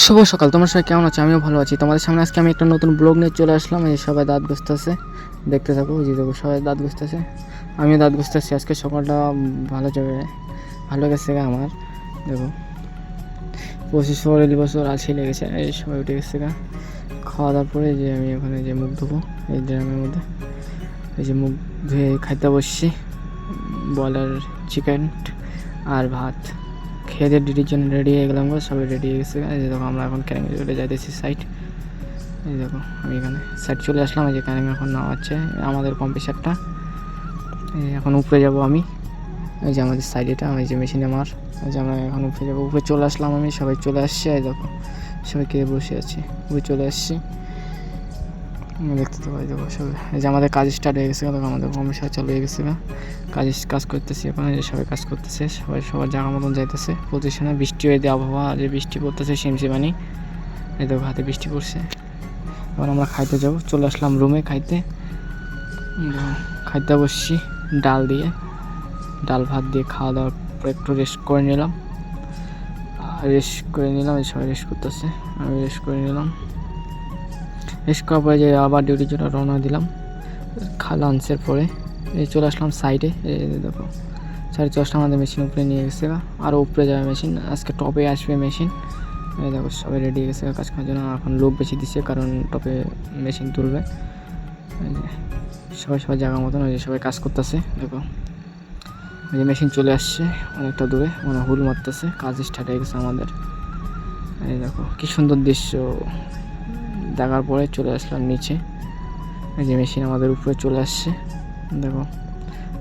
শুভ সকাল, তোমার সবাই কেমন আছো? আমিও ভালো আছি। তোমাদের সামনে আজকে আমি একটা নতুন ব্লগ নিয়ে চলে আসলাম। এই সবাই দাঁত ঘষতেছে, দেখতে থাকো। ওই যে দেখো সবাই দাঁত ঘষতেছে, আমিও দাঁত ঘষতেছি। আজকে সকালটা ভালো যাবে, ভালো গেছে গা আমার। দেখো 25-40 বছর আলসি লেগেছে, এই সবাই উঠে গেছে গা। খাওয়া দাওয়ার পরে যে আমি ওখানে যে মুখ ধোবো এই ড্রামের মধ্যে, এই যে মুখ ধুয়ে খাইতে বসছি। বয়লার চিকেন আর ভাত খেয়ে দিয়ে ডিউটির জন্য রেডি হয়ে গেলাম। সবাই রেডি হয়ে গেছে। এই দেখো আমরা এখন ক্যানিং চলে যাইতেছি সাইড। এই দেখো আমি এখানে সাইড চলে আসলাম। এই যে ক্যানিং এখন নামাচ্ছে আমাদের কম্পিসারটা। এখন উপরে যাব আমি। এই যে আমাদের সাইড এটা, এই যে মেশিন আমার। এই যে আমরা এখন উপরে যাবো। উপরে চলে আসলাম আমি, সবাই চলে আসছে। এই দেখো সবাই কে বসে আছি, উপরে চলে আসছি। দেখতে তো পাই দেখো সবাই। এই যে আমাদের কাজ স্টার্ট হয়ে গেছে, দেখো আমাদের কম্পিসার চালু হয়ে গেছে। কাজ করতেছি এখন। এই যে সবাই কাজ করতেছে, সবাই সবার জায়গা মতন যাইতেছে পজিশনে। বৃষ্টি হয়ে দিয়ে আবহাওয়া, যে বৃষ্টি পড়তেছে সিমসিমানি। এই দেখো হাতে বৃষ্টি পড়ছে। এবার আমরা খাইতে যাবো। চলে আসলাম রুমে খাইতে। খাইতে বসছি ডাল দিয়ে, ডাল ভাত দিয়ে খাওয়া দাওয়ার পরে একটু রেস্ট করে নিলাম। সবাই রেস্ট করতেছে, আমি রেস্ট করে নিলাম। রেস্ট করার পরে যে আবার ডিউটির জন্য রওনা দিলাম। লাঞ্চের পরে এই চলে আসলাম সাইডে। এই দেখো 10:30 আমাদের মেশিন উপরে নিয়ে গেছে, আরও উপরে যাবে মেশিন। আজকে টপে আসবে মেশিন। এই দেখো সবাই রেডি হয়ে গেছে কাজ করার জন্য। এখন লোক বেশি দিচ্ছে কারণ টপে মেশিন তুলবে। এই যে সবাই জায়গা মতন, ওই যে সবাই কাজ করতেছে। দেখো ওই যে মেশিন চলে আসছে অনেকটা দূরে, মানে হুল মারতেছে। কাজ স্টার্ট হয়ে গেছে আমাদের। এই দেখো কি সুন্দর দৃশ্য দেখার পরে চলে আসলাম নিচে। এই যে মেশিন আমাদের উপরে চলে আসছে। দেখো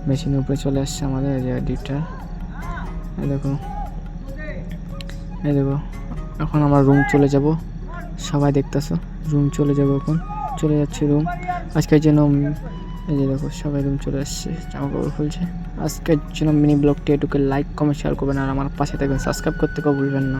মেশিনের উপরে চলে আসছে আমাদের এই যে ডিপটার। এই দেখো এখন আমরা রুম চলে যাব। সবাই দেখতেছো রুম চলে যাব, এখন চলে যাচ্ছে রুম আজকের জন্য। এই যে দেখো সবাই রুম চলে আসছে, জামা কাপড় খুলছে। আজকের জন্য মিনি ব্লগটি এটুকু। লাইক কমেন্ট শেয়ার করবেন আর আমার পাশে থাকবেন, সাবস্ক্রাইব করতে কেউ ভুলবেন না।